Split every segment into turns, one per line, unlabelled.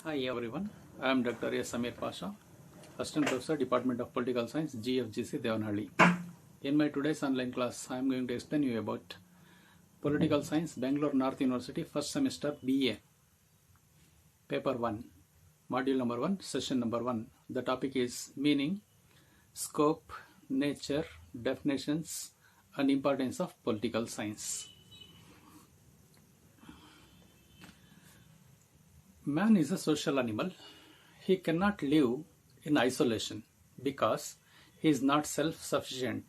Hi everyone, I am Dr. S. Samir Pasha, Assistant Professor, Department of Political Science, GFGC, Devanhalli. In my today's online class, I am going to explain you about Political Science, Bangalore North University, first semester BA, Paper 1, Module number 1, Session number 1. The topic is Meaning, Scope, Nature, Definitions, and Importance of Political Science. Man is a social animal. He cannot live in isolation because he is not self-sufficient.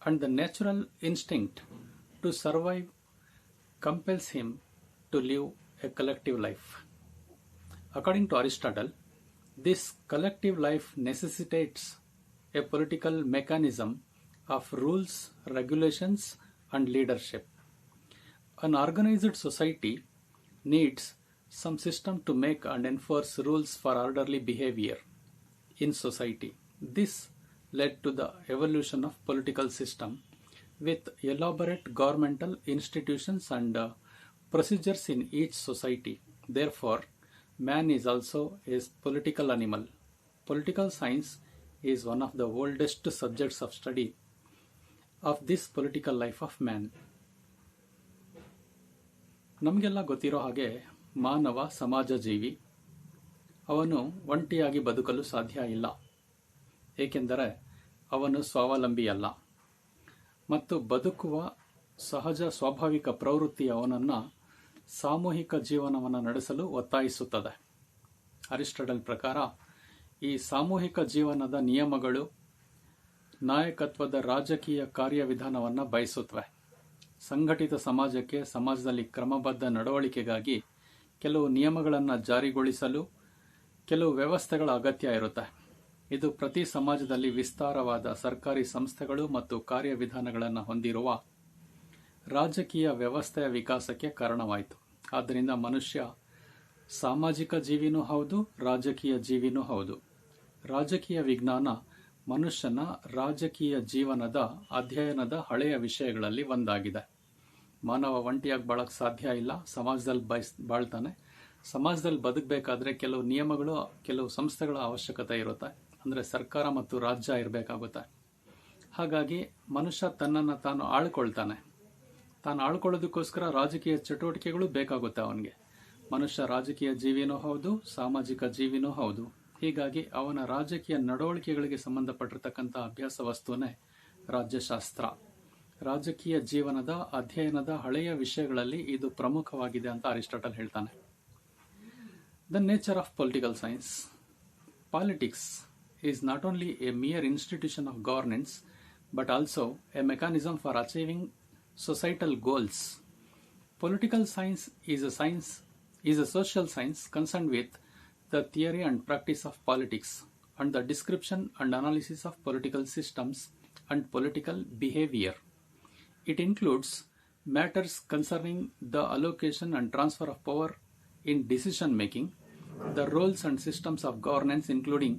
And the natural instinct to survive compels him to live a collective life. According to Aristotle, this collective life necessitates a political mechanism of rules, regulations, and leadership. An organized society needs some system to make and enforce rules for orderly behavior in society. This led to the evolution of political system with elaborate governmental institutions and procedures in each society. Therefore, man is also a political animal. Political science is one of the oldest subjects of study of this political life of man. ನಮಗೆಲ್ಲ ಗೊತ್ತಿರೋ ಹಾಗೆ ಮಾನವ ಸಮಾಜ ಜೀವಿ. ಅವನು ಒಂಟಿಯಾಗಿ ಬದುಕಲು ಸಾಧ್ಯ ಇಲ್ಲ, ಏಕೆಂದರೆ ಅವನು ಸ್ವಾವಲಂಬಿಯಲ್ಲ ಮತ್ತು ಬದುಕುವ ಸಹಜ ಸ್ವಾಭಾವಿಕ ಪ್ರವೃತ್ತಿ ಅವನನ್ನು ಸಾಮೂಹಿಕ ಜೀವನವನ್ನು ನಡೆಸಲು ಒತ್ತಾಯಿಸುತ್ತದೆ. ಅರಿಸ್ಟಾಟಲ್ ಪ್ರಕಾರ ಈ ಸಾಮೂಹಿಕ ಜೀವನದ ನಿಯಮಗಳು ನಾಯಕತ್ವದ ರಾಜಕೀಯ ಕಾರ್ಯವಿಧಾನವನ್ನು ಬಯಸುತ್ತವೆ. ಸಂಘಟಿತ ಸಮಾಜಕ್ಕೆ ಸಮಾಜದಲ್ಲಿ ಕ್ರಮಬದ್ಧ ನಡವಳಿಕೆಗಾಗಿ ಕೆಲವು ನಿಯಮಗಳನ್ನು ಜಾರಿಗೊಳಿಸಲು ಕೆಲವು ವ್ಯವಸ್ಥೆಗಳ ಅಗತ್ಯ ಇರುತ್ತೆ. ಇದು ಪ್ರತಿ ಸಮಾಜದಲ್ಲಿ ವಿಸ್ತಾರವಾದ ಸರ್ಕಾರಿ ಸಂಸ್ಥೆಗಳು ಮತ್ತು ಕಾರ್ಯವಿಧಾನಗಳನ್ನು ಹೊಂದಿರುವ ರಾಜಕೀಯ ವ್ಯವಸ್ಥೆಯ ವಿಕಾಸಕ್ಕೆ ಕಾರಣವಾಯಿತು. ಆದ್ದರಿಂದ ಮನುಷ್ಯ ಸಾಮಾಜಿಕ ಜೀವಿನೂ ಹೌದು, ರಾಜಕೀಯ ಜೀವಿನೂ ಹೌದು. ರಾಜಕೀಯ ವಿಜ್ಞಾನ ಮನುಷ್ಯನ ರಾಜಕೀಯ ಜೀವನದ ಅಧ್ಯಯನದ ಹಳೆಯ ವಿಷಯಗಳಲ್ಲಿ ಒಂದಾಗಿದೆ. ಮಾನವ ಒಂಟಿಯಾಗಿ ಬಾಳಕ್ಕೆ ಸಾಧ್ಯ ಇಲ್ಲ, ಸಮಾಜದಲ್ಲಿ ಬಾಳ್ತಾನೆ. ಸಮಾಜದಲ್ಲಿ ಬದುಕಬೇಕಾದ್ರೆ ಕೆಲವು ನಿಯಮಗಳು, ಕೆಲವು ಸಂಸ್ಥೆಗಳ ಅವಶ್ಯಕತೆ ಇರುತ್ತೆ. ಅಂದರೆ ಸರ್ಕಾರ ಮತ್ತು ರಾಜ್ಯ ಇರಬೇಕಾಗುತ್ತೆ. ಹಾಗಾಗಿ ಮನುಷ್ಯ ತನ್ನನ್ನು ತಾನು ಆಳ್ಕೊಳ್ತಾನೆ. ತಾನು ಆಳ್ಕೊಳ್ಳೋದಕ್ಕೋಸ್ಕರ ರಾಜಕೀಯ ಚಟುವಟಿಕೆಗಳು ಬೇಕಾಗುತ್ತೆ ಅವನಿಗೆ. ಮನುಷ್ಯ ರಾಜಕೀಯ ಜೀವಿನೂ ಹೌದು, ಸಾಮಾಜಿಕ ಜೀವಿನೂ ಹೌದು. ಹೀಗಾಗಿ ಅವನ ರಾಜಕೀಯ ನಡವಳಿಕೆಗಳಿಗೆ ಸಂಬಂಧಪಟ್ಟಿರ್ತಕ್ಕಂಥ ಅಭ್ಯಾಸ ವಸ್ತುನೇ ರಾಜ್ಯಶಾಸ್ತ್ರ. ರಾಜಕೀಯ ಜೀವನದ ಅಧ್ಯಯನದ ಹಳೆಯ ವಿಷಯಗಳಲ್ಲಿ ಇದು ಪ್ರಮುಖವಾಗಿದೆ ಅಂತ ಅರಿಸ್ಟಾಟಲ್ ಹೇಳ್ತಾನೆ. The nature of political science. Politics is not only A mere institution of governance but also A mechanism for achieving societal goals. Political science is a social science concerned with the theory and practice of politics and the description and analysis of political systems and political behavior. It includes matters concerning the allocation and transfer of power in decision making, the roles and systems of governance including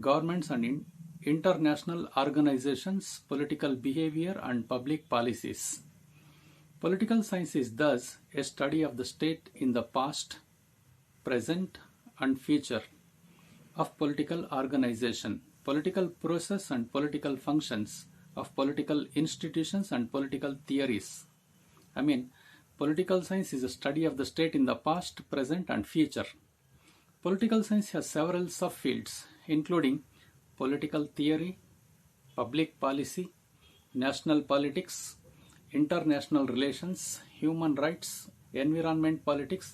governments and international organizations, political behavior and public policies. Political science is thus a study of the state in the past, present, and future of political organization, political process and political functions of political institutions and political theories. Political science is a study of the state in the past, present, and future. Political science has several subfields, including political theory, public policy, national politics, international relations, human rights, environment politics,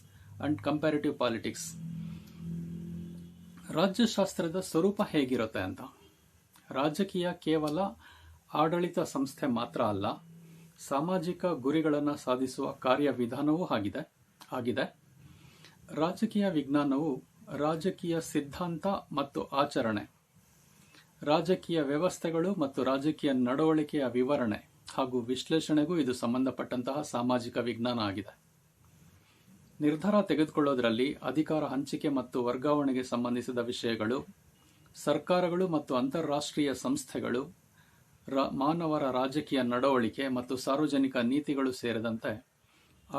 and comparative politics. ರಾಜ್ಯಶಾಸ್ತ್ರದ ಸ್ವರೂಪ ಹೇಗಿರುತ್ತೆ ಅಂತ. ರಾಜಕೀಯ ಕೇವಲ ಆಡಳಿತ ಸಂಸ್ಥೆ ಮಾತ್ರ ಅಲ್ಲ, ಸಾಮಾಜಿಕ ಗುರಿಗಳನ್ನು ಸಾಧಿಸುವ ಕಾರ್ಯವಿಧಾನವೂ ಆಗಿದೆ. ರಾಜಕೀಯ ವಿಜ್ಞಾನವು ರಾಜಕೀಯ ಸಿದ್ಧಾಂತ ಮತ್ತು ಆಚರಣೆ, ರಾಜಕೀಯ ವ್ಯವಸ್ಥೆಗಳು ಮತ್ತು ರಾಜಕೀಯ ನಡವಳಿಕೆಯ ವಿವರಣೆ ಹಾಗೂ ವಿಶ್ಲೇಷಣೆಗೂ ಇದು ಸಂಬಂಧಪಟ್ಟಂತಹ ಸಾಮಾಜಿಕ ವಿಜ್ಞಾನ ಆಗಿದೆ. ನಿರ್ಧಾರ ತೆಗೆದುಕೊಳ್ಳೋದರಲ್ಲಿ ಅಧಿಕಾರ ಹಂಚಿಕೆ ಮತ್ತು ವರ್ಗಾವಣೆಗೆ ಸಂಬಂಧಿಸಿದ ವಿಷಯಗಳು, ಸರ್ಕಾರಗಳು ಮತ್ತು ಅಂತಾರಾಷ್ಟ್ರೀಯ ಸಂಸ್ಥೆಗಳು, ಮಾನವರ ರಾಜಕೀಯ ನಡವಳಿಕೆ ಮತ್ತು ಸಾರ್ವಜನಿಕ ನೀತಿಗಳು ಸೇರಿದಂತೆ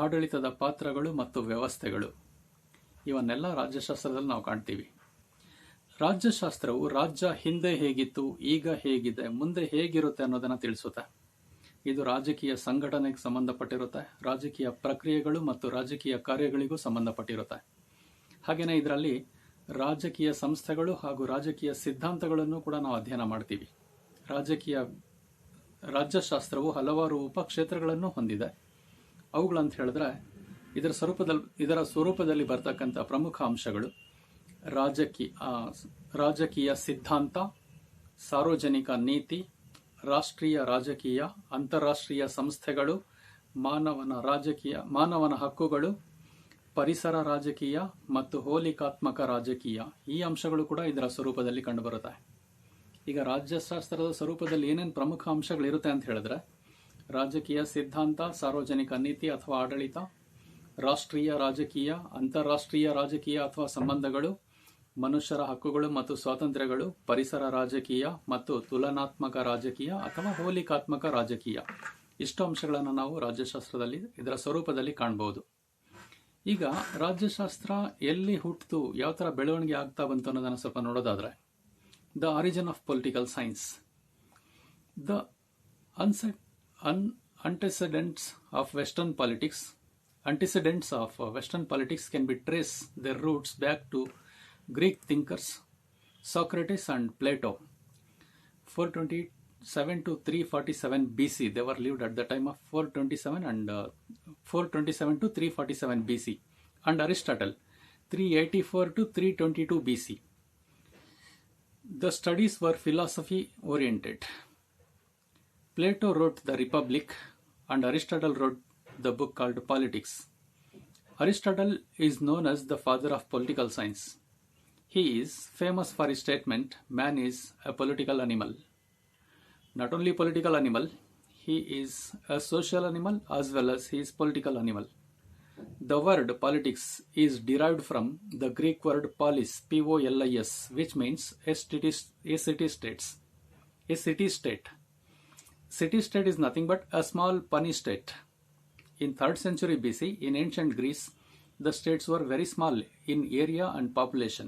ಆಡಳಿತದ ಪಾತ್ರಗಳು ಮತ್ತು ವ್ಯವಸ್ಥೆಗಳು ಇವನ್ನೆಲ್ಲ ರಾಜ್ಯಶಾಸ್ತ್ರದಲ್ಲಿ ನಾವು ಕಾಣ್ತೀವಿ. ರಾಜ್ಯಶಾಸ್ತ್ರವು ರಾಜ್ಯ ಹಿಂದೆ ಹೇಗಿತ್ತು, ಈಗ ಹೇಗಿದೆ, ಮುಂದೆ ಹೇಗಿರುತ್ತೆ ಅನ್ನೋದನ್ನು ತಿಳಿಸುತ್ತೆ. ಇದು ರಾಜಕೀಯ ಸಂಘಟನೆಗೆ ಸಂಬಂಧಪಟ್ಟಿರುತ್ತೆ, ರಾಜಕೀಯ ಪ್ರಕ್ರಿಯೆಗಳು ಮತ್ತು ರಾಜಕೀಯ ಕಾರ್ಯಗಳಿಗೂ ಸಂಬಂಧಪಟ್ಟಿರುತ್ತೆ. ಹಾಗೆಯೇ ಇದರಲ್ಲಿ ರಾಜಕೀಯ ಸಂಸ್ಥೆಗಳು ಹಾಗೂ ರಾಜಕೀಯ ಸಿದ್ಧಾಂತಗಳನ್ನು ಕೂಡ ನಾವು ಅಧ್ಯಯನ ಮಾಡ್ತೀವಿ. ರಾಜ್ಯಶಾಸ್ತ್ರವು ಹಲವಾರು ಉಪಕ್ಷೇತ್ರಗಳನ್ನು ಹೊಂದಿದೆ. ಅವುಗಳಂತ ಹೇಳಿದ್ರೆ ಇದರ ಸ್ವರೂಪದಲ್ಲಿ ಬರ್ತಕ್ಕಂಥ ಪ್ರಮುಖ ಅಂಶಗಳು ರಾಜಕೀಯ ಸಿದ್ಧಾಂತ, ಸಾರ್ವಜನಿಕ ನೀತಿ, ರಾಷ್ಟ್ರೀಯ ರಾಜಕೀಯ, ಅಂತಾರಾಷ್ಟ್ರೀಯ ಸಂಸ್ಥೆಗಳು, ಮಾನವನ ಹಕ್ಕುಗಳು, ಪರಿಸರ ರಾಜಕೀಯ ಮತ್ತು ಹೋಲಿಕಾತ್ಮಕ ರಾಜಕೀಯ. ಈ ಅಂಶಗಳು ಕೂಡ ಇದರ ಸ್ವರೂಪದಲ್ಲಿ ಕಂಡುಬರುತ್ತೆ. ಈಗ ರಾಜ್ಯಶಾಸ್ತ್ರದ ಸ್ವರೂಪದಲ್ಲಿ ಏನೇನು ಪ್ರಮುಖ ಅಂಶಗಳಿರುತ್ತೆ ಅಂತ ಹೇಳಿದ್ರೆ ರಾಜಕೀಯ ಸಿದ್ಧಾಂತ, ಸಾರ್ವಜನಿಕ ನೀತಿ ಅಥವಾ ಆಡಳಿತ, ರಾಷ್ಟ್ರೀಯ ರಾಜಕೀಯ, ಅಂತಾರಾಷ್ಟ್ರೀಯ ರಾಜಕೀಯ ಅಥವಾ ಸಂಬಂಧಗಳು, ಮನುಷ್ಯರ ಹಕ್ಕುಗಳು ಮತ್ತು ಸ್ವಾತಂತ್ರ್ಯಗಳು, ಪರಿಸರ ರಾಜಕೀಯ ಮತ್ತು ತುಲನಾತ್ಮಕ ರಾಜಕೀಯ ಅಥವಾ ಹೋಲಿಕಾತ್ಮಕ ರಾಜಕೀಯ. ಇಷ್ಟು ಅಂಶಗಳನ್ನು ನಾವು ರಾಜ್ಯಶಾಸ್ತ್ರದಲ್ಲಿ ಇದರ ಸ್ವರೂಪದಲ್ಲಿ ಕಾಣಬಹುದು. ಈಗ ರಾಜ್ಯಶಾಸ್ತ್ರ ಎಲ್ಲಿ ಹುಟ್ಟಿತು, ಯಾವ ಥರ ಬೆಳವಣಿಗೆ ಆಗ್ತಾ ಬಂತು ಅನ್ನೋದನ್ನು ಸ್ವಲ್ಪ ನೋಡೋದಾದ್ರೆ, the origin of political science. The antecedents of Western politics can be traced their roots back to Greek thinkers Socrates and Plato. 427 to 347 BC. They were lived at the time of 427 to 347 BC. And Aristotle, 384 to 322 BC. The studies were philosophy oriented. Plato wrote the Republic and Aristotle wrote the book called Politics. Aristotle is known as the father of political science. He is famous for his statement, man is a political animal. Not only political animal, he is a social animal as well as he is political animal. The word politics is derived from the Greek word polis, P-O-L-I-S, which means a city state. City-state is nothing but a small puny state. In 3rd century BC, in ancient Greece, the states were very small in area and population.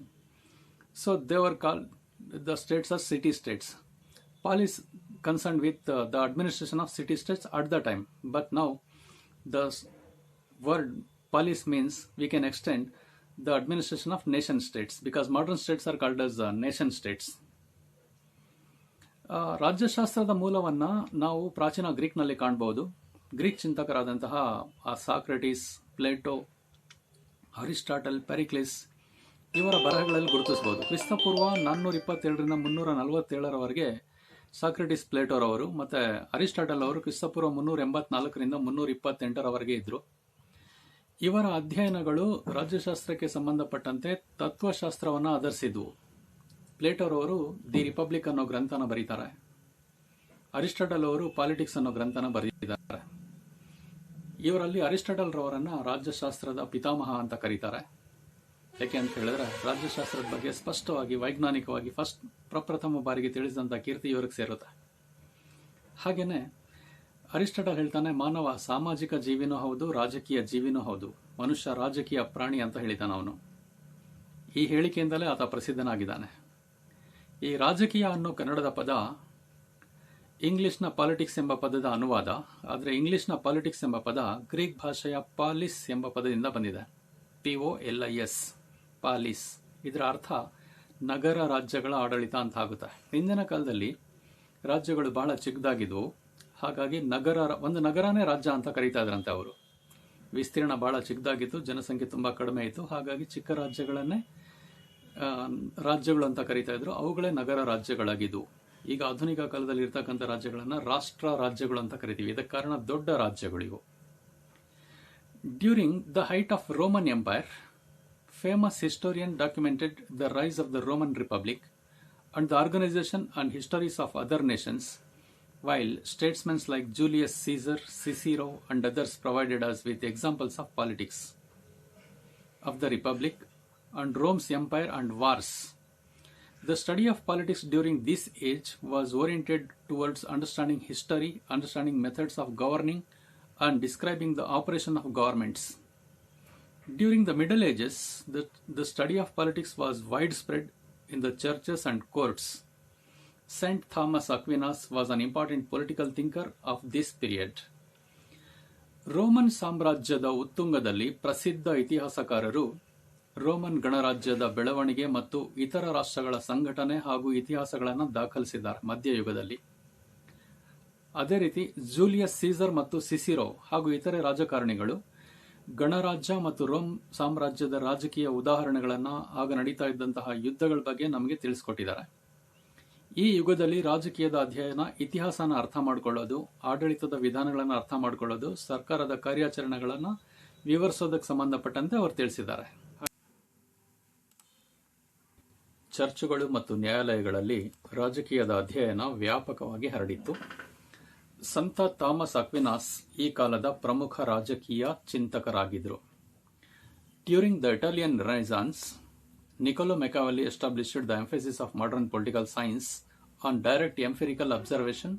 So they were called the states as city-states. Polis concerned with the administration of city-states at the time. But now, the word polis means we can extend the administration of nation-states, because modern states are called as nation-states. ರಾಜ್ಯಶಾಸ್ತ್ರದ ಮೂಲವನ್ನು ನಾವು ಪ್ರಾಚೀನ ಗ್ರೀಕ್ನಲ್ಲಿ ಕಾಣಬಹುದು. Greek ಚಿಂತಕರಾದಂತಹ Socrates, Plato, Aristotle, Pericles ಇವರ ಬರಹಗಳಲ್ಲಿ ಗುರುತಿಸಬಹುದು. ಕ್ರಿಸ್ತಪೂರ್ವ 427ರಿಂದ 347ರವರೆಗೆ Socrates, ಪ್ಲೇಟೋರವರು ಮತ್ತು Aristotle ಅವರು ಕ್ರಿಸ್ತಪೂರ್ವ 384ರಿಂದ 328ರವರೆಗೆ ಇದ್ದರು. ಇವರ ಅಧ್ಯಯನಗಳು ರಾಜ್ಯಶಾಸ್ತ್ರಕ್ಕೆ ಸಂಬಂಧಪಟ್ಟಂತೆ ತತ್ವಶಾಸ್ತ್ರವನ್ನು ಆಧರಿಸಿದ್ವು. ಪ್ಲೇಟೋರವರು ದಿ ರಿಪಬ್ಲಿಕ್ ಅನ್ನೋ ಗ್ರಂಥನ ಬರೀತಾರೆ. ಅರಿಸ್ಟಾಟಲ್ ಅವರು ಪಾಲಿಟಿಕ್ಸ್ ಅನ್ನೋ ಗ್ರಂಥನ ಬರೆದಿದ್ದಾರೆ. ಇವರಲ್ಲಿ ಅರಿಸ್ಟಾಟಲ್ ರವರನ್ನ ರಾಜ್ಯಶಾಸ್ತ್ರದ ಪಿತಾಮಹ ಅಂತ ಕರೀತಾರೆ. ಯಾಕೆ ಅಂತ ಹೇಳಿದ್ರೆ ರಾಜ್ಯಶಾಸ್ತ್ರದ ಬಗ್ಗೆ ಸ್ಪಷ್ಟವಾಗಿ ವೈಜ್ಞಾನಿಕವಾಗಿ ಪ್ರಪ್ರಥಮ ಬಾರಿಗೆ ತಿಳಿಸಿದಂಥ ಕೀರ್ತಿ ಇವರಿಗೆ ಸೇರುತ್ತೆ. ಹಾಗೇನೆ ಅರಿಸ್ಟಾಟಲ್ ಹೇಳ್ತಾನೆ, ಮಾನವ ಸಾಮಾಜಿಕ ಜೀವಿನೂ ಹೌದು, ರಾಜಕೀಯ ಜೀವಿನೂ ಹೌದು, ಮನುಷ್ಯ ರಾಜಕೀಯ ಪ್ರಾಣಿ ಅಂತ ಹೇಳಿದ್ದಾನೆ ಅವನು. ಈ ಹೇಳಿಕೆಯಿಂದಲೇ ಆತ ಪ್ರಸಿದ್ಧನಾಗಿದ್ದಾನೆ. ಈ ರಾಜಕೀಯ ಅನ್ನೋ ಕನ್ನಡದ ಪದ ಇಂಗ್ಲಿಷ್ನ ಪಾಲಿಟಿಕ್ಸ್ ಎಂಬ ಪದದ ಅನುವಾದ. ಆದರೆ ಇಂಗ್ಲಿಷ್ನ ಪಾಲಿಟಿಕ್ಸ್ ಎಂಬ ಪದ ಗ್ರೀಕ್ ಭಾಷೆಯ ಪಾಲಿಸ್ ಎಂಬ ಪದದಿಂದ ಬಂದಿದೆ. POLIS, polis. ಇದರ ಅರ್ಥ ನಗರ ರಾಜ್ಯಗಳ ಆಡಳಿತ ಅಂತ ಆಗುತ್ತೆ. ಹಿಂದಿನ ಕಾಲದಲ್ಲಿ ರಾಜ್ಯಗಳು ಬಹಳ ಚಿಕ್ಕದಾಗಿದ್ವು. ಹಾಗಾಗಿ ಒಂದು ನಗರನೇ ರಾಜ್ಯ ಅಂತ ಕರೀತಾ ಇದ್ರಂತೆ ಅವರು. ವಿಸ್ತೀರ್ಣ ಬಹಳ ಚಿಕ್ಕದಾಗಿತ್ತು, ಜನಸಂಖ್ಯೆ ತುಂಬ ಕಡಿಮೆ ಇತ್ತು. ಹಾಗಾಗಿ ಚಿಕ್ಕ ರಾಜ್ಯಗಳನ್ನೇ ರಾಜ್ಯಗಳು ಅಂತ ಕರೀತಾ ಇದ್ರು. ಅವುಗಳೇ ನಗರ ರಾಜ್ಯಗಳಾಗಿದ್ವು. ಈಗ ಆಧುನಿಕ ಕಾಲದಲ್ಲಿ ಇರ್ತಕ್ಕಂಥ ರಾಜ್ಯಗಳನ್ನು ರಾಷ್ಟ್ರ ರಾಜ್ಯಗಳು ಅಂತ ಕರಿತೀವಿ. ಇದಕ್ಕೆ ಕಾರಣ ದೊಡ್ಡ ರಾಜ್ಯಗಳಿವು. During the height of Roman empire, famous historian documented the rise of the Roman Republic and the organization and histories of other nations, while statesmen like Julius Caesar, Cicero, and others provided us with examples of politics of the Republic and Rome's empire and wars. The study of politics during this age was oriented towards understanding history, understanding methods of governing, and describing the operation of governments. During the Middle Ages, the study of politics was widespread in the churches and courts. Saint Thomas Aquinas was an important political thinker of this period. Roman ಸಾಮ್ರಾಜ್ಯದ ಉತ್ತುಂಗದಲ್ಲಿ ಪ್ರಸಿದ್ಧ ಇತಿಹಾಸಕಾರರು Roman ಗಣರಾಜ್ಯದ ಬೆಳವಣಿಗೆ ಮತ್ತು ಇತರ ರಾಷ್ಟ್ರಗಳ ಸಂಘಟನೆ ಹಾಗೂ ಇತಿಹಾಸಗಳನ್ನು ದಾಖಲಿಸಿದ್ದಾರೆ ಮಧ್ಯಯುಗದಲ್ಲಿ. ಅದೇ ರೀತಿ ಜೂಲಿಯಸ್ ಸೀಸರ್ ಮತ್ತು ಸಿಸಿರೋ ಹಾಗೂ ಇತರೆ ರಾಜಕಾರಣಿಗಳು ಗಣರಾಜ್ಯ ಮತ್ತು ರೋಮ್ ಸಾಮ್ರಾಜ್ಯದ ರಾಜಕೀಯ ಉದಾಹರಣೆಗಳನ್ನು ಆಗ ನಡೀತಾ ಇದ್ದಂತಹ ಯುದ್ಧಗಳ ಬಗ್ಗೆ ನಮಗೆ ತಿಳಿಸ್ಕೊಟ್ಟಿದ್ದಾರೆ. ಈ ಯುಗದಲ್ಲಿ ರಾಜಕೀಯದ ಅಧ್ಯಯನ, ಇತಿಹಾಸನ ಅರ್ಥ ಮಾಡಿಕೊಳ್ಳೋದು, ಆಡಳಿತದ ವಿಧಾನಗಳನ್ನು ಅರ್ಥ ಮಾಡಿಕೊಳ್ಳೋದು, ಸರ್ಕಾರದ ಕಾರ್ಯಾಚರಣೆಗಳನ್ನು ವಿವರಿಸೋದಕ್ಕೆ ಸಂಬಂಧಪಟ್ಟಂತೆ ಅವರು ತಿಳಿಸಿದ್ದಾರೆ. ಚರ್ಚುಗಳು ಮತ್ತು ನ್ಯಾಯಾಲಯಗಳಲ್ಲಿ ರಾಜಕೀಯದ ಅಧ್ಯಯನ ವ್ಯಾಪಕವಾಗಿ ಹರಡಿತ್ತು. ಸಂತ ಥಾಮಸ್ ಅಕ್ವಿನಾಸ್ ಈ ಕಾಲದ ಪ್ರಮುಖ ರಾಜಕೀಯ ಚಿಂತಕರಾಗಿದ್ದರು. During the Italian renaissance, Niccolo Machiavelli established the emphasis of modern political science on direct empirical observation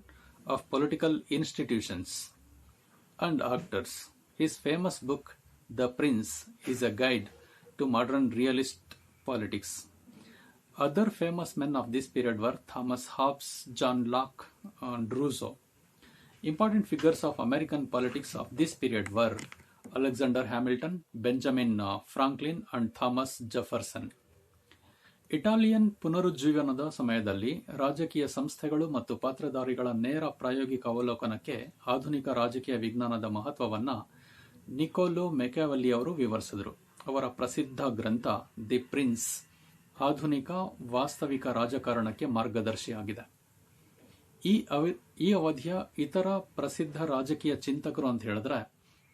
of political institutions and actors. His famous book, The Prince, is a guide to modern realist politics. Other famous men of this period were Thomas Hobbes, John Locke, and Rousseau. Important figures of American politics of this period were Alexander Hamilton, Benjamin Franklin, and Thomas Jefferson. Italian ಪುನರುಜ್ಜೀವನದ ಸಮಯದಲ್ಲಿ ರಾಜಕೀಯ ಸಂಸ್ಥೆಗಳು ಮತ್ತು ಪಾತ್ರಧಾರಿಗಳ ನೇರ ಪ್ರಾಯೋಗಿಕ ಅವಲೋಕನಕ್ಕೆ ಆಧುನಿಕ ರಾಜಕೀಯ ವಿಜ್ಞಾನದ ಮಹತ್ವವನ್ನು ನಿಕೋಲೋ ಮೆಕ್ಯಾವೆಲ್ಲಿ ಅವರು ವಿವರಿಸಿದರು. ಅವರ ಪ್ರಸಿದ್ಧ ಗ್ರಂಥ ದಿ ಪ್ರಿನ್ಸ್ ಆಧುನಿಕ ವಾಸ್ತವಿಕ ರಾಜಕಾರಣಕ್ಕೆ ಮಾರ್ಗದರ್ಶಿಯಾಗಿದೆ. ಈ ಅವಧಿಯ ಇತರ ಪ್ರಸಿದ್ಧ ರಾಜಕೀಯ ಚಿಂತಕರು ಅಂತ ಹೇಳಿದ್ರೆ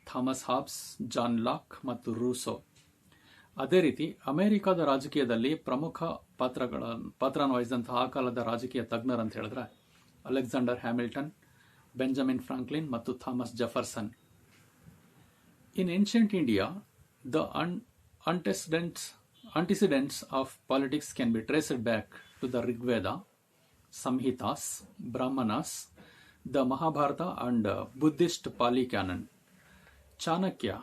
ಥಾಮಸ್ ಹಾಬ್ಸ್, ಜಾನ್ ಲಾಕ್ ಮತ್ತು ರೂಸೋ. ಅದೇ ರೀತಿ ಅಮೆರಿಕದ ರಾಜಕೀಯದಲ್ಲಿ ಪ್ರಮುಖ ಪಾತ್ರವನ್ನು ವಹಿಸಿದಂತಹ ಆ ಕಾಲದ ರಾಜಕೀಯ ತಜ್ಞರು ಅಂತ ಹೇಳಿದ್ರೆ ಅಲೆಕ್ಸಾಂಡರ್ ಹ್ಯಾಮಿಲ್ಟನ್, ಬೆಂಜಮಿನ್ ಫ್ರಾಂಕ್ಲಿನ್ ಮತ್ತು Thomas Jefferson. In ancient India, the antecedents of politics can be traced back to the Rigveda, Samhitas, Brahmanas, the Mahabharata and Buddhist Pali canon. Chanakya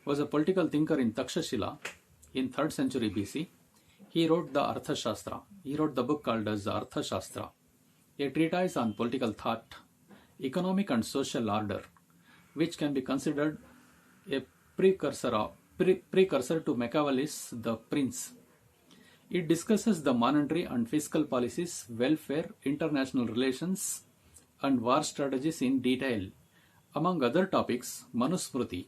was a political thinker in Takshashila in 3rd century BC. He wrote the Arthashastra. He wrote the book called as the Arthashastra, a treatise on political thought, economic and social order, which can be considered a precursor to Machiavelli's The Prince. It discusses the monetary and fiscal policies, welfare, international relations, and war strategies in detail. Among other topics, Manusmriti,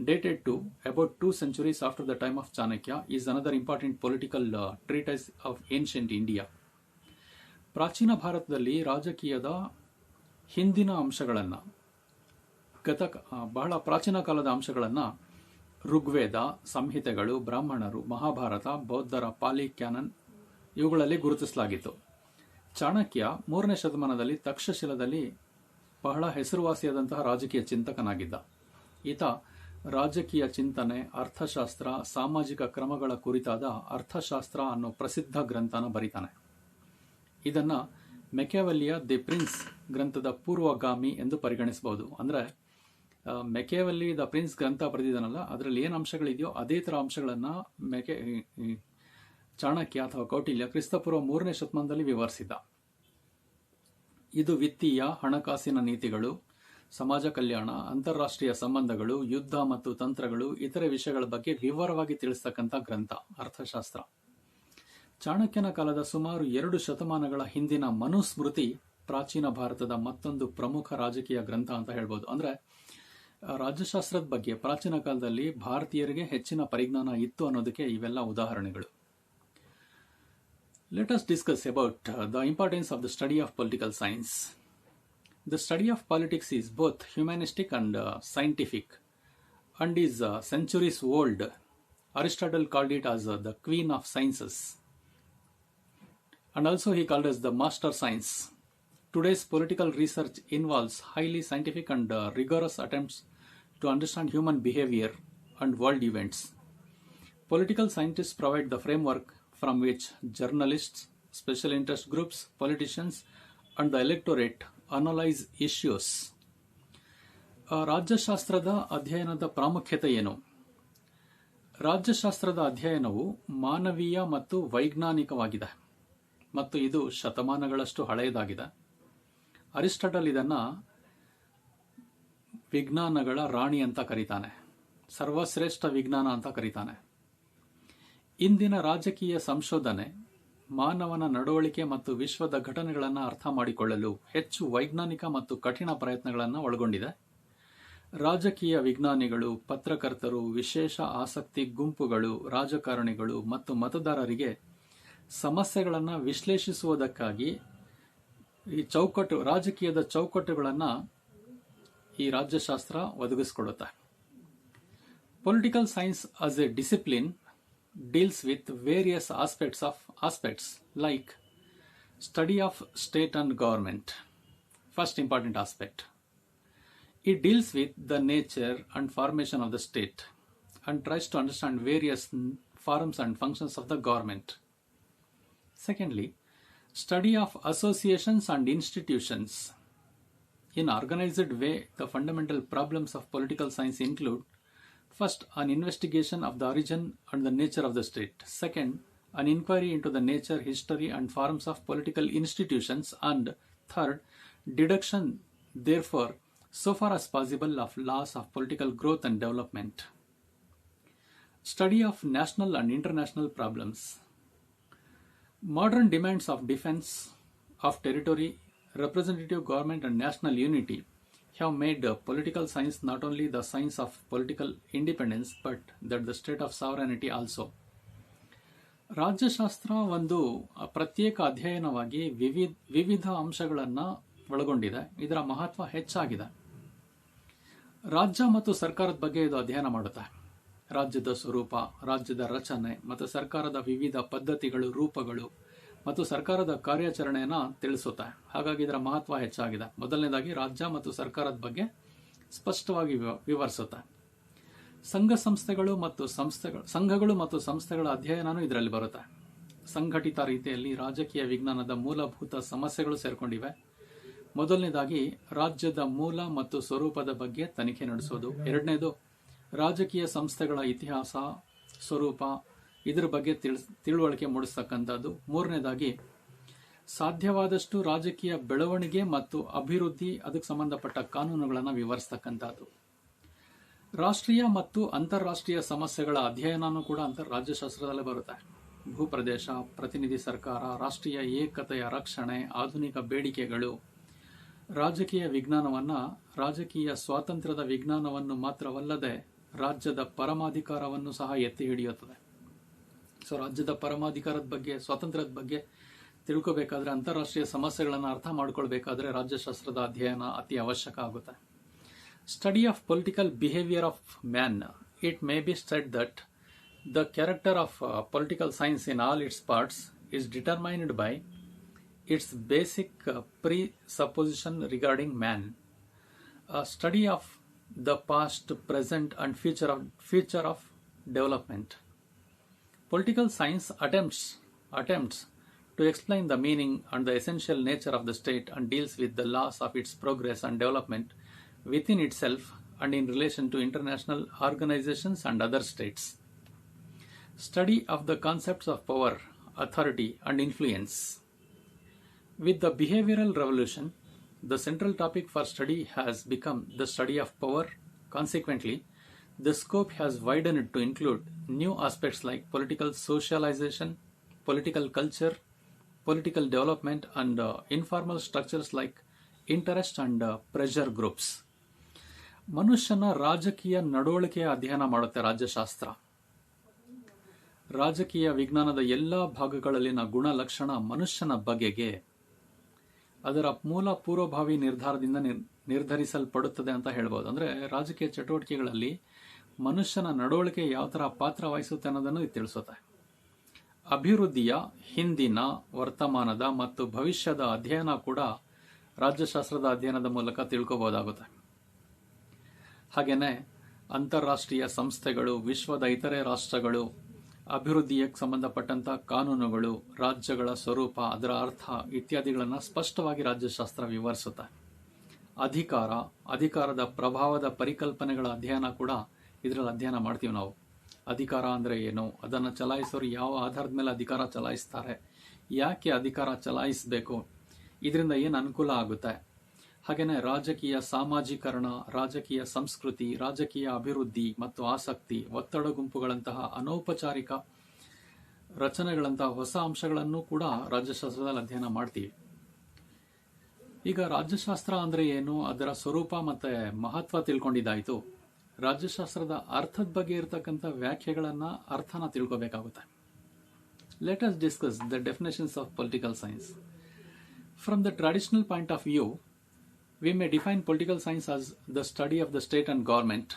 dated to about 2 centuries after the time of Chanakya, is another important political treatise of ancient India. ಪ್ರಾಚೀನ ಭಾರತದಲ್ಲಿ ರಾಜಕೀಯದ ಹಿಂದಿನ ಅಂಶಗಳನ್ನು, ಬಹಳ ಪ್ರಾಚೀನ ಕಾಲದ ಅಂಶಗಳನ್ನು ಋಗ್ವೇದ, ಸಂಹಿತೆಗಳು, ಬ್ರಾಹ್ಮಣರು, ಮಹಾಭಾರತ, ಬೌದ್ಧರ ಪಾಲಿ ಕ್ಯಾನನ್ ಇವುಗಳಲ್ಲಿ ಗುರುತಿಸಲಾಗಿತ್ತು. ಚಾಣಕ್ಯ 3ನೇ ಶತಮಾನದಲ್ಲಿ ತಕ್ಷಶಿಲದಲ್ಲಿ ಬಹಳ ಹೆಸರುವಾಸಿಯಾದಂತಹ ರಾಜಕೀಯ ಚಿಂತಕನಾಗಿದ್ದ. ಈತ ರಾಜಕೀಯ ಚಿಂತನೆ, ಅರ್ಥಶಾಸ್ತ್ರ, ಸಾಮಾಜಿಕ ಕ್ರಮಗಳ ಕುರಿತಾದ ಅರ್ಥಶಾಸ್ತ್ರ ಅನ್ನೋ ಪ್ರಸಿದ್ಧ ಗ್ರಂಥನ ಬರೀತಾನೆ. ಇದನ್ನ ಮೆಕ್ಯಾವೆಲ್ಲಿಯ ದಿ ಪ್ರಿನ್ಸ್ ಗ್ರಂಥದ ಪೂರ್ವಗಾಮಿ ಎಂದು ಪರಿಗಣಿಸಬಹುದು. ಅಂದ್ರೆ ಮೆಕ್ಯಾವೆಲ್ಲಿ ದ ಪ್ರಿನ್ಸ್ ಗ್ರಂಥ ಬರೆದಿದ್ದಾನಲ್ಲ, ಅದರಲ್ಲಿ ಏನು ಅಂಶಗಳಿದೆಯೋ ಅದೇ ತರ ಅಂಶಗಳನ್ನ ಚಾಣಕ್ಯ ಅಥವಾ ಕೌಟಿಲ್ಯ ಕ್ರಿಸ್ತಪೂರ್ವ 3ನೇ ಶತಮಾನದಲ್ಲಿ ವಿವರಿಸಿದ್ದ. ಇದು ವಿತ್ತೀಯ, ಹಣಕಾಸಿನ ನೀತಿಗಳು, ಸಮಾಜ ಕಲ್ಯಾಣ, ಅಂತಾರಾಷ್ಟ್ರೀಯ ಸಂಬಂಧಗಳು, ಯುದ್ಧ ಮತ್ತು ತಂತ್ರಗಳು, ಇತರೆ ವಿಷಯಗಳ ಬಗ್ಗೆ ವಿವರವಾಗಿ ತಿಳಿಸ್ತಕ್ಕಂಥ ಗ್ರಂಥ ಅರ್ಥಶಾಸ್ತ್ರ. ಚಾಣಕ್ಯನ ಕಾಲದ ಸುಮಾರು 2 ಶತಮಾನಗಳ ಹಿಂದಿನ ಮನುಸ್ಮೃತಿ ಪ್ರಾಚೀನ ಭಾರತದ ಮತ್ತೊಂದು ಪ್ರಮುಖ ರಾಜಕೀಯ ಗ್ರಂಥ ಅಂತ ಹೇಳ್ಬೋದು. ಅಂದ್ರೆ ರಾಜ್ಯಶಾಸ್ತ್ರದ ಬಗ್ಗೆ ಪ್ರಾಚೀನ ಕಾಲದಲ್ಲಿ ಭಾರತೀಯರಿಗೆ ಹೆಚ್ಚಿನ ಪರಿಜ್ಞಾನ ಇತ್ತು ಅನ್ನೋದಕ್ಕೆ ಇವೆಲ್ಲ ಉದಾಹರಣೆಗಳು. Let us discuss about the importance of the study of political science. The study of politics is both humanistic and scientific and is centuries old. Aristotle called it as the queen of sciences, and also he called it the master science. Today's political research involves highly scientific and rigorous attempts to understand human behavior and world events. Political scientists provide the framework from which journalists, special interest groups, politicians, and the electorate analyze issues. ರಾಜ್ಯಶಾಸ್ತ್ರದ ಅಧ್ಯಯನದ ಪ್ರಾಮುಖ್ಯತೆ ಏನು? ರಾಜ್ಯಶಾಸ್ತ್ರದ ಅಧ್ಯಯನವು ಮಾನವೀಯ ಮತ್ತು ವೈಜ್ಞಾನಿಕವಾಗಿದೆ ಮತ್ತು ಇದು ಶತಮಾನಗಳಷ್ಟು ಹಳೆಯದಾಗಿದೆ. Aristotle ಇದನ್ನ ವಿಜ್ಞಾನಗಳ ರಾಣಿ ಅಂತ ಕರೀತಾನೆ, ಸರ್ವಶ್ರೇಷ್ಠ ವಿಜ್ಞಾನ ಅಂತ ಕರೀತಾನೆ. ಇಂದಿನ ರಾಜಕೀಯ ಸಂಶೋಧನೆ ಮಾನವನ ನಡವಳಿಕೆ ಮತ್ತು ವಿಶ್ವದ ಘಟನೆಗಳನ್ನು ಅರ್ಥ ಮಾಡಿಕೊಳ್ಳಲು ಹೆಚ್ಚು ವೈಜ್ಞಾನಿಕ ಮತ್ತು ಕಠಿಣ ಪ್ರಯತ್ನಗಳನ್ನು ಒಳಗೊಂಡಿದೆ. ರಾಜಕೀಯ ವಿಜ್ಞಾನಿಗಳು, ಪತ್ರಕರ್ತರು, ವಿಶೇಷ ಆಸಕ್ತಿ ಗುಂಪುಗಳು, ರಾಜಕಾರಣಿಗಳು ಮತ್ತು ಮತದಾರರಿಗೆ ಸಮಸ್ಯೆಗಳನ್ನು ವಿಶ್ಲೇಷಿಸುವುದಕ್ಕಾಗಿ ರಾಜಕೀಯದ ಚೌಕಟ್ಟುಗಳನ್ನು ಈ ರಾಜ್ಯಶಾಸ್ತ್ರ ಒದಗಿಸಿಕೊಡುತ್ತೆ. Political science as a discipline deals with various aspects like study of state and government. First important aspect. It deals with the nature and formation of the state and tries to understand various forms and functions of the government. Secondly, study of associations and institutions. In organized way, the fundamental problems of political science include: first, an investigation of the origin and the nature of the state. Second, an inquiry into the nature, history, and forms of political institutions. And third, deduction, therefore, so far as possible, of laws of political growth and development. Study of national and international problems. Modern demands of defense, of territory, representative government, and national unity have made political science not only the science of political independence but that the state of sovereignty also. ರಾಜ್ಯಶಾಸ್ತ್ರ ಒಂದು ಪ್ರತ್ಯೇಕ ಅಧ್ಯಯನವಾಗಿ ವಿವಿಧ ಅಂಶಗಳನ್ನು ಒಳಗೊಂಡಿದೆ. ಇದರ ಮಹತ್ವ ಹೆಚ್ಚಾಗಿದೆ. ರಾಜ್ಯ ಮತ್ತು ಸರ್ಕಾರದ ಬಗ್ಗೆ ಇದು ಅಧ್ಯಯನ ಮಾಡುತ್ತೆ. ರಾಜ್ಯದ ಸ್ವರೂಪ, ರಾಜ್ಯದ ರಚನೆ ಮತ್ತು ಸರ್ಕಾರದ ವಿವಿಧ ಪದ್ಧತಿಗಳು, ರೂಪಗಳು ಮತ್ತು ಸರ್ಕಾರದ ಕಾರ್ಯಾಚರಣೆಯನ್ನು ತಿಳಿಸುತ್ತೆ. ಹಾಗಾಗಿ ಇದರ ಮಹತ್ವ ಹೆಚ್ಚಾಗಿದೆ. ಮೊದಲನೇದಾಗಿ ರಾಜ್ಯ ಮತ್ತು ಸರ್ಕಾರದ ಬಗ್ಗೆ ಸ್ಪಷ್ಟವಾಗಿ ವಿವರಿಸುತ್ತೆ. ಸಂಘಗಳು ಮತ್ತು ಸಂಸ್ಥೆಗಳ ಅಧ್ಯಯನನೂ ಇದರಲ್ಲಿ ಬರುತ್ತೆ. ಸಂಘಟಿತ ರೀತಿಯಲ್ಲಿ ರಾಜಕೀಯ ವಿಜ್ಞಾನದ ಮೂಲಭೂತ ಸಮಸ್ಯೆಗಳು ಸೇರ್ಕೊಂಡಿವೆ. ಮೊದಲನೇದಾಗಿ ರಾಜ್ಯದ ಮೂಲ ಮತ್ತು ಸ್ವರೂಪದ ಬಗ್ಗೆ ತನಿಖೆ ನಡೆಸೋದು. ಎರಡನೇದು ರಾಜಕೀಯ ಸಂಸ್ಥೆಗಳ ಇತಿಹಾಸ, ಸ್ವರೂಪ, ಇದರ ಬಗ್ಗೆ ತಿಳುವಳಿಕೆ ಮೂಡಿಸ್ತಕ್ಕಂಥದ್ದು. ಮೂರನೇದಾಗಿ ಸಾಧ್ಯವಾದಷ್ಟು ರಾಜಕೀಯ ಬೆಳವಣಿಗೆ ಮತ್ತು ಅಭಿವೃದ್ಧಿ, ಅದಕ್ಕೆ ಸಂಬಂಧಪಟ್ಟ ಕಾನೂನುಗಳನ್ನು ವಿವರಿಸ್ತಕ್ಕಂಥದ್ದು. ರಾಷ್ಟ್ರೀಯ ಮತ್ತು ಅಂತಾರಾಷ್ಟ್ರೀಯ ಸಮಸ್ಯೆಗಳ ಅಧ್ಯಯನನೂ ಕೂಡ ರಾಜ್ಯಶಾಸ್ತ್ರದಲ್ಲೇ ಬರುತ್ತೆ. ಭೂಪ್ರದೇಶ, ಪ್ರತಿನಿಧಿ ಸರ್ಕಾರ, ರಾಷ್ಟ್ರೀಯ ಏಕತೆಯ ರಕ್ಷಣೆ, ಆಧುನಿಕ ಬೇಡಿಕೆಗಳು. ರಾಜಕೀಯ ವಿಜ್ಞಾನವನ್ನು ರಾಜಕೀಯ ಸ್ವಾತಂತ್ರ್ಯದ ವಿಜ್ಞಾನವನ್ನು ಮಾತ್ರವಲ್ಲದೆ ರಾಜ್ಯದ ಪರಮಾಧಿಕಾರವನ್ನು ಸಹ ಎತ್ತಿ ಹಿಡಿಯುತ್ತದೆ. ಸೊ ರಾಜ್ಯದ ಪರಮಾಧಿಕಾರದ ಬಗ್ಗೆ, ಸ್ವಾತಂತ್ರ್ಯದ ಬಗ್ಗೆ ತಿಳ್ಕೋಬೇಕಾದ್ರೆ, ಅಂತಾರಾಷ್ಟ್ರೀಯ ಸಮಸ್ಯೆಗಳನ್ನು ಅರ್ಥ ಮಾಡ್ಕೊಳ್ಬೇಕಾದ್ರೆ ರಾಜ್ಯಶಾಸ್ತ್ರದ ಅಧ್ಯಯನ ಅತಿ ಅವಶ್ಯಕ ಆಗುತ್ತೆ. Study of political behaviour of man. It may be stead that the character of political science in all it's parts is determined by its basic presupposition regarding man. A study of the past, present, and future of development. Political science attempts to explain the meaning and the essential nature of the state and deals with the laws of its progress and development within itself and in relation to international organizations and other states. Study of the concepts of power, authority, and influence. With the behavioral revolution, the central topic for study has become the study of power. Consequently, the scope has widened to include new aspects like political socialization, political culture, political development, and informal structures like interest and pressure groups. ಮನುಷ್ಯನ ರಾಜಕೀಯ ನಡವಳಿಕೆಯ ಅಧ್ಯಯನ ಮಾಡುತ್ತೆ ರಾಜ್ಯಶಾಸ್ತ್ರ. ರಾಜಕೀಯ ವಿಜ್ಞಾನದ ಎಲ್ಲ ಭಾಗಗಳಲ್ಲಿನ ಗುಣಲಕ್ಷಣ ಮನುಷ್ಯನ ಬಗೆಗೆ ಅದರ ಮೂಲ ಪೂರ್ವಭಾವಿ ನಿರ್ಧಾರದಿಂದ ನಿರ್ಧರಿಸಲ್ಪಡುತ್ತದೆ ಅಂತ ಹೇಳ್ಬೋದು. ಅಂದ್ರೆ ರಾಜಕೀಯ ಚಟುವಟಿಕೆಗಳಲ್ಲಿ ಮನುಷ್ಯನ ನಡವಳಿಕೆ ಯಾವ ತರ ಪಾತ್ರ ವಹಿಸುತ್ತೆ ಅನ್ನೋದನ್ನು ಇದು ತಿಳಿಸುತ್ತೆ. ಅಭಿವೃದ್ಧಿಯ ಹಿಂದಿನ, ವರ್ತಮಾನದ ಮತ್ತು ಭವಿಷ್ಯದ ಅಧ್ಯಯನ ಕೂಡ ರಾಜ್ಯಶಾಸ್ತ್ರದ ಅಧ್ಯಯನದ ಮೂಲಕ ತಿಳ್ಕೋಬಹುದಾಗುತ್ತೆ. ಹಾಗೇನೆ ಅಂತಾರಾಷ್ಟ್ರೀಯ ಸಂಸ್ಥೆಗಳು, ವಿಶ್ವದ ಇತರೆ ರಾಷ್ಟ್ರಗಳು, ಅಭಿವೃದ್ಧಿಗೆ ಸಂಬಂಧಪಟ್ಟಂತಹ ಕಾನೂನುಗಳು, ರಾಜ್ಯಗಳ ಸ್ವರೂಪ, ಅದರ ಅರ್ಥ ಇತ್ಯಾದಿಗಳನ್ನು ಸ್ಪಷ್ಟವಾಗಿ ರಾಜ್ಯಶಾಸ್ತ್ರ ವಿವರಿಸುತ್ತೆ. ಅಧಿಕಾರದ ಪ್ರಭಾವದ ಪರಿಕಲ್ಪನೆಗಳ ಅಧ್ಯಯನ ಕೂಡ ಇದರಲ್ಲಿ ಅಧ್ಯಯನ ಮಾಡ್ತೀವಿ ನಾವು. ಅಧಿಕಾರ ಅಂದರೆ ಏನು, ಅದನ್ನು ಚಲಾಯಿಸೋರು ಯಾವ ಆಧಾರದ ಮೇಲೆ ಅಧಿಕಾರ ಚಲಾಯಿಸ್ತಾರೆ, ಯಾಕೆ ಅಧಿಕಾರ ಚಲಾಯಿಸಬೇಕು, ಇದರಿಂದ ಏನು ಅನುಕೂಲ ಆಗುತ್ತೆ, ಹಾಗೆಯೇ ರಾಜಕೀಯ ಸಾಮಾಜೀಕರಣ, ರಾಜಕೀಯ ಸಂಸ್ಕೃತಿ, ರಾಜಕೀಯ ಅಭಿವೃದ್ಧಿ ಮತ್ತು ಆಸಕ್ತಿ, ಒತ್ತಡ ಗುಂಪುಗಳಂತಹ ಅನೌಪಚಾರಿಕ ರಚನೆಗಳಂತಹ ಹೊಸ ಅಂಶಗಳನ್ನು ಕೂಡ ರಾಜ್ಯಶಾಸ್ತ್ರದಲ್ಲಿ ಅಧ್ಯಯನ ಮಾಡ್ತೀವಿ. ಈಗ ರಾಜ್ಯಶಾಸ್ತ್ರ ಅಂದರೆ ಏನು, ಅದರ ಸ್ವರೂಪ ಮತ್ತು ಮಹತ್ವ ತಿಳ್ಕೊಂಡಿದ್ದಾಯಿತು. ರಾಜ್ಯಶಾಸ್ತ್ರದ ಅರ್ಥದ ಬಗ್ಗೆ ಇರತಕ್ಕಂಥ ವ್ಯಾಖ್ಯೆಗಳನ್ನು ಅರ್ಥನ ತಿಳ್ಕೋಬೇಕಾಗುತ್ತೆ. Let us discuss the definitions of political science. From the traditional point of view, we may define political science as the study of the state and government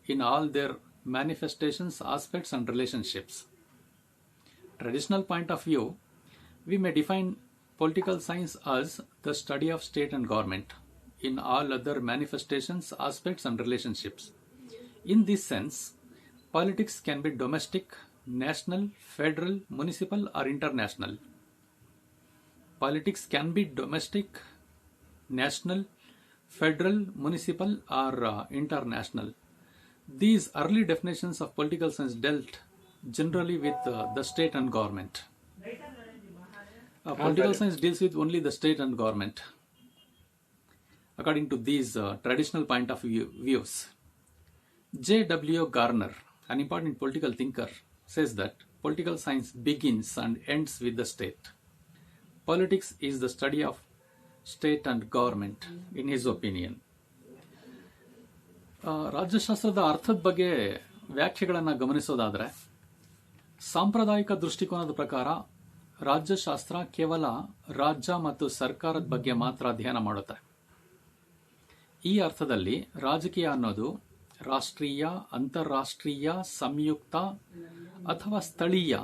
in all their manifestations, aspects and relationships. Traditional point of view, we may define political science as the study of state and government in all other manifestations, aspects and relationships. In this sense, politics can be domestic, national, federal, municipal or international. Politics can be domestic, national, federal, municipal or international. These early definitions of political science dealt generally with the state and government. Political science deals with only the state and government according to these traditional point of views. J.W. Garner, an important political thinker, says that political science begins and ends with the state. Politics is the study of state and government, in his opinion. ರಾಜ್ಯಶಾಸ್ತ್ರದ ಅರ್ಥದ ಬಗ್ಗೆ ವ್ಯಾಖ್ಯೆಗಳನ್ನು ಗಮನಿಸೋದಾದರೆ, ಸಾಂಪ್ರದಾಯಿಕ ದೃಷ್ಟಿಕೋನದ ಪ್ರಕಾರ ರಾಜ್ಯಶಾಸ್ತ್ರ ಕೇವಲ ರಾಜ್ಯ ಮತ್ತು ಸರ್ಕಾರದ ಬಗ್ಗೆ ಮಾತ್ರ ಅಧ್ಯಯನ ಮಾಡುತ್ತೆ. ಈ ಅರ್ಥದಲ್ಲಿ ರಾಜಕೀಯ ಅನ್ನೋದು ರಾಷ್ಟ್ರೀಯ, ಅಂತಾರಾಷ್ಟ್ರೀಯ, ಸಂಯುಕ್ತ ಅಥವಾ ಸ್ಥಳೀಯ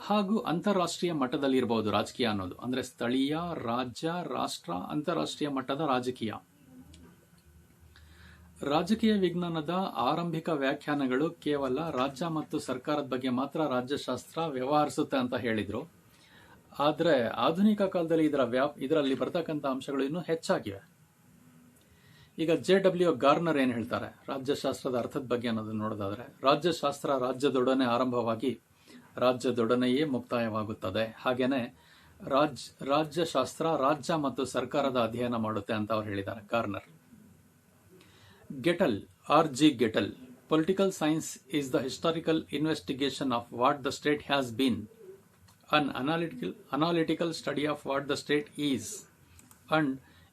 ಹಾಗೂ ಅಂತಾರಾಷ್ಟ್ರೀಯ ಮಟ್ಟದಲ್ಲಿ ಇರಬಹುದು. ರಾಜಕೀಯ ಅನ್ನೋದು ಅಂದ್ರೆ ಸ್ಥಳೀಯ, ರಾಜ್ಯ, ರಾಷ್ಟ್ರ, ಅಂತಾರಾಷ್ಟ್ರೀಯ ಮಟ್ಟದ ರಾಜಕೀಯ. ರಾಜಕೀಯ ವಿಜ್ಞಾನದ ಆರಂಭಿಕ ವ್ಯಾಖ್ಯಾನಗಳು ಕೇವಲ ರಾಜ್ಯ ಮತ್ತು ಸರ್ಕಾರದ ಬಗ್ಗೆ ಮಾತ್ರ ರಾಜ್ಯಶಾಸ್ತ್ರ ವ್ಯವಹರಿಸುತ್ತೆ ಅಂತ ಹೇಳಿದ್ರು. ಆದರೆ ಆಧುನಿಕ ಕಾಲದಲ್ಲಿ ಇದರಲ್ಲಿ ಬರ್ತಕ್ಕಂಥ ಅಂಶಗಳು ಇನ್ನೂ ಹೆಚ್ಚಾಗಿವೆ. ಈಗ J.W. ಗಾರ್ನರ್ ಏನು ಹೇಳ್ತಾರೆ ರಾಜ್ಯಶಾಸ್ತ್ರದ ಅರ್ಥದ ಬಗ್ಗೆ ಅನ್ನೋದನ್ನು ನೋಡೋದಾದ್ರೆ, ರಾಜ್ಯಶಾಸ್ತ್ರ ರಾಜ್ಯದೊಡನೆ ಆರಂಭವಾಗಿ ರಾಜ್ಯದೊಡನೆಯೇ ಮುಕ್ತಾಯವಾಗುತ್ತದೆ. ಹಾಗೇನೆ ರಾಜ್ಯಶಾಸ್ತ್ರ ರಾಜ್ಯ ಮತ್ತು ಸರ್ಕಾರದ ಅಧ್ಯಯನ ಮಾಡುತ್ತೆ ಅಂತ ಅವ್ರು ಹೇಳಿದ್ದಾರೆ, Garner. Gettell, R.G. Gettell, political science is the historical investigation of what the state has been, an analytical study of what the state is, and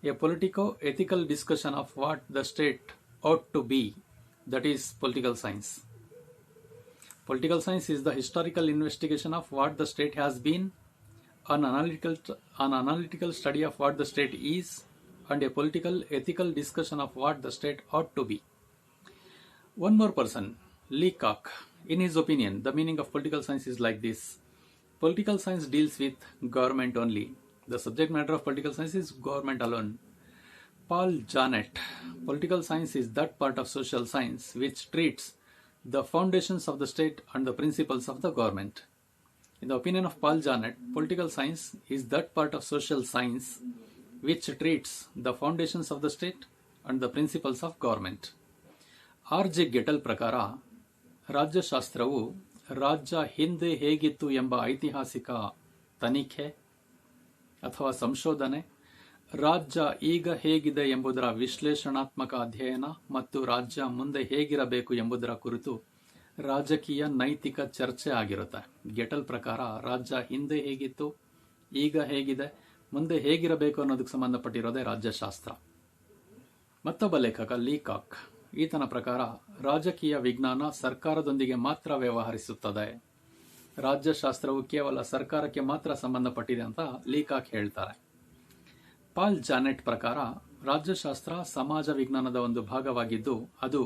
a politico-ethical discussion of what the state ought to be, that is political science. Political science is the historical investigation of what the state has been, an analytical study of what the state is, and a political ethical discussion of what the state ought to be. One more person, Leacock, in his opinion, the meaning of political science is like this. Political science deals with government only. The subject matter of political science is government alone. Paul Janet, political science is that part of social science which treats the foundations of the state and the principles of the government. In the opinion of Paul Janet, political science is that part of social science which treats the foundations of the state and the principles of government. R.G. ಗೆಟಲ್ ಪ್ರಕಾರ ರಾಜ್ಯಶಾಸ್ತ್ರವು ರಾಜ್ಯ ಹಿಂದೆ ಹೇಗಿತ್ತು ಎಂಬ ಐತಿಹಾಸಿಕ ತನಿಖೆ ಅಥವಾ ಸಂಶೋಧನೆ, ರಾಜ್ಯ ಈಗ ಹೇಗಿದೆ ಎಂಬುದರ ವಿಶ್ಲೇಷಣಾತ್ಮಕ ಅಧ್ಯಯನ ಮತ್ತು ರಾಜ್ಯ ಮುಂದೆ ಹೇಗಿರಬೇಕು ಎಂಬುದರ ಕುರಿತು ರಾಜಕೀಯ ನೈತಿಕ ಚರ್ಚೆ ಆಗಿರುತ್ತೆ. ಗೆಟಲ್ ಪ್ರಕಾರ ರಾಜ್ಯ ಹಿಂದೆ ಹೇಗಿತ್ತು, ಈಗ ಹೇಗಿದೆ, ಮುಂದೆ ಹೇಗಿರಬೇಕು ಅನ್ನೋದಕ್ಕೆ ಸಂಬಂಧಪಟ್ಟಿರೋದೇ ರಾಜ್ಯಶಾಸ್ತ್ರ. ಮತ್ತೊಬ್ಬ ಲೇಖಕ ಲೀಕಾಕ್, ಈತನ ಪ್ರಕಾರ ರಾಜಕೀಯ ವಿಜ್ಞಾನ ಸರ್ಕಾರದೊಂದಿಗೆ ಮಾತ್ರ ವ್ಯವಹರಿಸುತ್ತದೆ, ರಾಜ್ಯಶಾಸ್ತ್ರವು ಕೇವಲ ಸರ್ಕಾರಕ್ಕೆ ಮಾತ್ರ ಸಂಬಂಧಪಟ್ಟಿದೆ ಅಂತ ಲೀಕಾಕ್ ಹೇಳ್ತಾರೆ. ಪಾಲ್ ಜಾನೆಟ್ ಪ್ರಕಾರ ರಾಜ್ಯಶಾಸ್ತ್ರ ಸಮಾಜ ವಿಜ್ಞಾನದ ಒಂದು ಭಾಗವಾಗಿದ್ದು ಅದು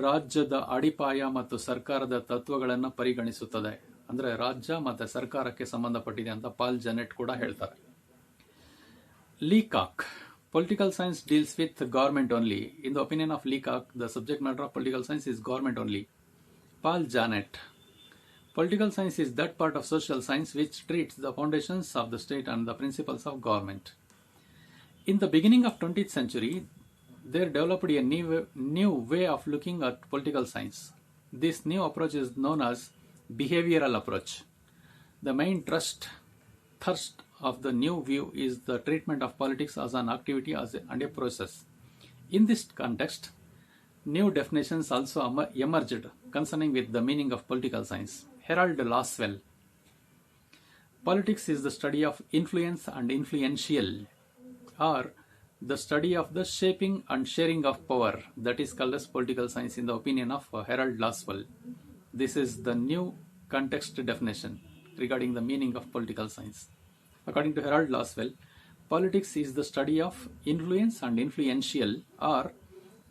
ರಾಜ್ಯದ ಅಡಿಪಾಯ ಮತ್ತು ಸರ್ಕಾರದ ತತ್ವಗಳನ್ನು ಪರಿಗಣಿಸುತ್ತದೆ. ಅಂದ್ರೆ ರಾಜ್ಯ ಮತ್ತು ಸರ್ಕಾರಕ್ಕೆ ಸಂಬಂಧಪಟ್ಟಿದೆ ಅಂತ ಪಾಲ್ ಜಾನೆಟ್ ಕೂಡ ಹೇಳ್ತಾರೆ. Leacock, political science deals with government only. In the opinion of Leacock, the subject matter of political science is government only. Paul Janet, political science is that part of social science which treats the foundations of the state and the principles of government. In the beginning of 20th century, they developed a new way of looking at political science. This new approach is known as behavioral approach. The main thirst of the new view is the treatment of politics as an activity and a process. In this context, new definitions also emerged concerning with the meaning of political science. Harold Laswell: politics is the study of influence and influential, or the study of the shaping and sharing of power, that is called as political science in the opinion of Harold Laswell. This is the new context definition regarding the meaning of political science. According to Harold Laswell, politics is the study of influence and influential, or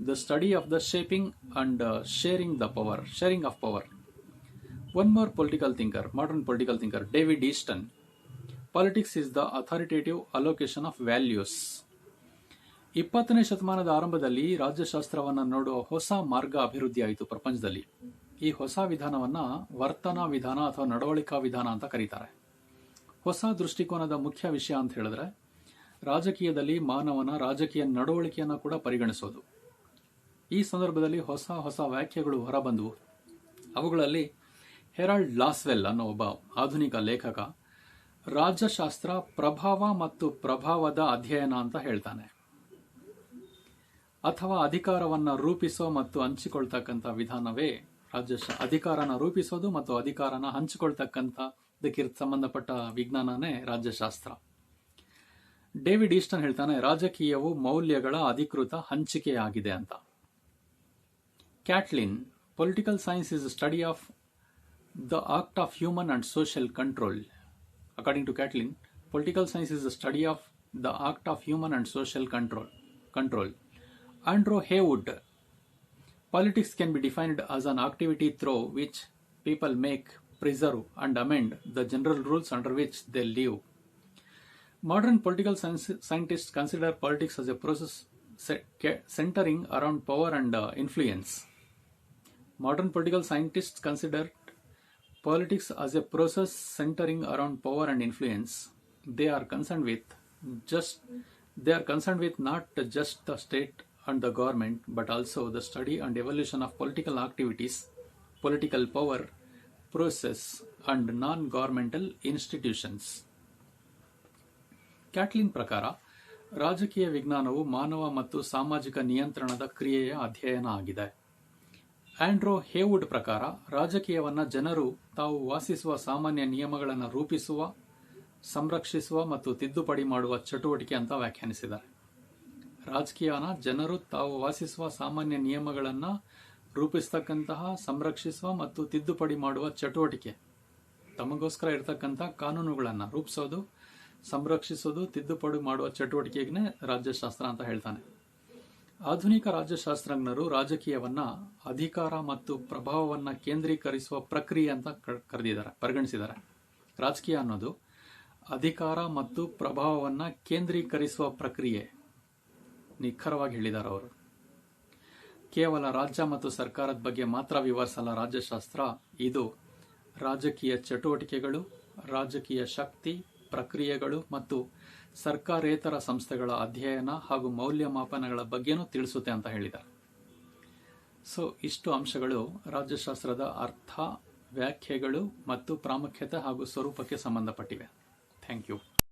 the study of the shaping and sharing of power. One more political thinker, modern political thinker, David Easton: politics is the authoritative allocation of values. 20ನೇ ಶತಮಾನದ ಆರಂಭದಲ್ಲಿ ರಾಜ್ಯಶಾಸ್ತ್ರವನ್ನು ನೋಡುವ ಹೊಸ ಮಾರ್ಗ ಅಭಿವೃದ್ಧಿಯಾಯಿತು ಪ್ರಪಂಚದಲ್ಲಿ. ಈ ಹೊಸ ವಿಧಾನವನ್ನ ವರ್ತನಾ ವಿಧಾನ ಅಥವಾ ನಡವಳಿಕಾ ವಿಧಾನ ಅಂತ ಕರೀತಾರೆ. ಹೊಸ ದೃಷ್ಟಿಕೋನದ ಮುಖ್ಯ ವಿಷಯ ಅಂತ ಹೇಳಿದ್ರೆ ರಾಜಕೀಯದಲ್ಲಿ ಮಾನವನ ರಾಜಕೀಯ ನಡವಳಿಕೆಯನ್ನು ಕೂಡ ಪರಿಗಣಿಸೋದು. ಈ ಸಂದರ್ಭದಲ್ಲಿ ಹೊಸ ವ್ಯಾಖ್ಯೆಗಳು ಹೊರಬಂದವು. ಅವುಗಳಲ್ಲಿ ಹೆರಾಲ್ಡ್ ಲಾಸ್ವೆಲ್ ಅನ್ನೋ ಒಬ್ಬ ಆಧುನಿಕ ಲೇಖಕ ರಾಜ್ಯಶಾಸ್ತ್ರ ಪ್ರಭಾವ ಮತ್ತು ಪ್ರಭಾವದ ಅಧ್ಯಯನ ಅಂತ ಹೇಳ್ತಾನೆ. ಅಥವಾ ಅಧಿಕಾರವನ್ನ ರೂಪಿಸೋ ಮತ್ತು ಹಂಚಿಕೊಳ್ತಕ್ಕಂಥ ವಿಧಾನವೇ ಅಧಿಕಾರನ ರೂಪಿಸೋದು ಮತ್ತು ಅಧಿಕಾರನ ಹಂಚಿಕೊಳ್ತಕ್ಕಂಥದಕ್ಕೆ ಸಂಬಂಧಪಟ್ಟ ವಿಜ್ಞಾನನೇ ರಾಜ್ಯಶಾಸ್ತ್ರ. ಡೇವಿಡ್ ಈಸ್ಟನ್ ಹೇಳ್ತಾನೆ, ರಾಜಕೀಯವು ಮೌಲ್ಯಗಳ ಅಧಿಕೃತ ಹಂಚಿಕೆಯಾಗಿದೆ ಅಂತ. Catlin: political science is study of the act of human and social control. According to Catlin, political science is the study of the act of human and social control. Andrew Haywood: politics can be defined as an activity through which people make, preserve, and amend the general rules under which they live. Modern political scientists consider politics as a process centering around power and influence. Modern political scientists consider politics as a process centering around power and influence. They are concerned with not just the state and the government, but also the study and evolution of political activities, political power, process, and non-governmental institutions. Catelyn ಪ್ರಕಾರ ರಾಜಕೀಯ ವಿಜ್ಞಾನವು ಮಾನವ ಮತ್ತು ಸಾಮಾಜಿಕ ನಿಯಂತ್ರಣದ ಕ್ರಿಯೆಯ ಅಧ್ಯಯನ ಆಗಿದೆ. ಆಂಡ್ರೂ ಹೇವುಡ್ ಪ್ರಕಾರ ರಾಜಕೀಯವನ್ನ ಜನರು ತಾವು ವಾಸಿಸುವ ಸಾಮಾನ್ಯ ನಿಯಮಗಳನ್ನು ರೂಪಿಸುವ, ಸಂರಕ್ಷಿಸುವ ಮತ್ತು ತಿದ್ದುಪಡಿ ಮಾಡುವ ಚಟುವಟಿಕೆ ಅಂತ ವ್ಯಾಖ್ಯಾನಿಸಿದ್ದಾರೆ. ರಾಜಕೀಯನ ಜನರು ತಾವು ವಾಸಿಸುವ ಸಾಮಾನ್ಯ ನಿಯಮಗಳನ್ನು ರೂಪಿಸ್ತಕ್ಕಂತಹ, ಸಂರಕ್ಷಿಸುವ ಮತ್ತು ತಿದ್ದುಪಡಿ ಮಾಡುವ ಚಟುವಟಿಕೆ. ತಮಗೋಸ್ಕರ ಇರತಕ್ಕಂಥ ಕಾನೂನುಗಳನ್ನು ರೂಪಿಸೋದು, ಸಂರಕ್ಷಿಸೋದು, ತಿದ್ದುಪಡಿ ಮಾಡುವ ಚಟುವಟಿಕೆಗೆ ರಾಜ್ಯಶಾಸ್ತ್ರ ಅಂತ ಹೇಳ್ತಾನೆ. ಆಧುನಿಕ ರಾಜ್ಯಶಾಸ್ತ್ರಜ್ಞರು ರಾಜಕೀಯವನ್ನ ಅಧಿಕಾರ ಮತ್ತು ಪ್ರಭಾವವನ್ನ ಕೇಂದ್ರೀಕರಿಸುವ ಪ್ರಕ್ರಿಯೆ ಅಂತ ಪರಿಗಣಿಸಿದ್ದಾರೆ. ರಾಜಕೀಯ ಅನ್ನೋದು ಅಧಿಕಾರ ಮತ್ತು ಪ್ರಭಾವವನ್ನ ಕೇಂದ್ರೀಕರಿಸುವ ಪ್ರಕ್ರಿಯೆ, ನಿಖರವಾಗಿ ಹೇಳಿದ್ದಾರೆ ಅವರು. ಕೇವಲ ರಾಜ್ಯ ಮತ್ತು ಸರ್ಕಾರದ ಬಗ್ಗೆ ಮಾತ್ರ ವಿವರಿಸಲ್ಲ ರಾಜ್ಯಶಾಸ್ತ್ರ. ಇದು ರಾಜಕೀಯ ಚಟುವಟಿಕೆಗಳು, ರಾಜಕೀಯ ಶಕ್ತಿ, ಪ್ರಕ್ರಿಯೆಗಳು ಮತ್ತು ಸರ್ಕಾರೇತರ ಸಂಸ್ಥೆಗಳ ಅಧ್ಯಯನ ಹಾಗೂ ಮೌಲ್ಯಮಾಪನಗಳ ಬಗ್ಗೆನೂ ತಿಳಿಸುತ್ತೆ ಅಂತ ಹೇಳಿದ್ದಾರೆ. ಸೊ ಇಷ್ಟು ಅಂಶಗಳು ರಾಜ್ಯಶಾಸ್ತ್ರದ ಅರ್ಥ, ವ್ಯಾಖ್ಯೆಗಳು ಮತ್ತು ಪ್ರಾಮುಖ್ಯತೆ ಹಾಗೂ ಸ್ವರೂಪಕ್ಕೆ ಸಂಬಂಧಪಟ್ಟಿವೆ. Thank you.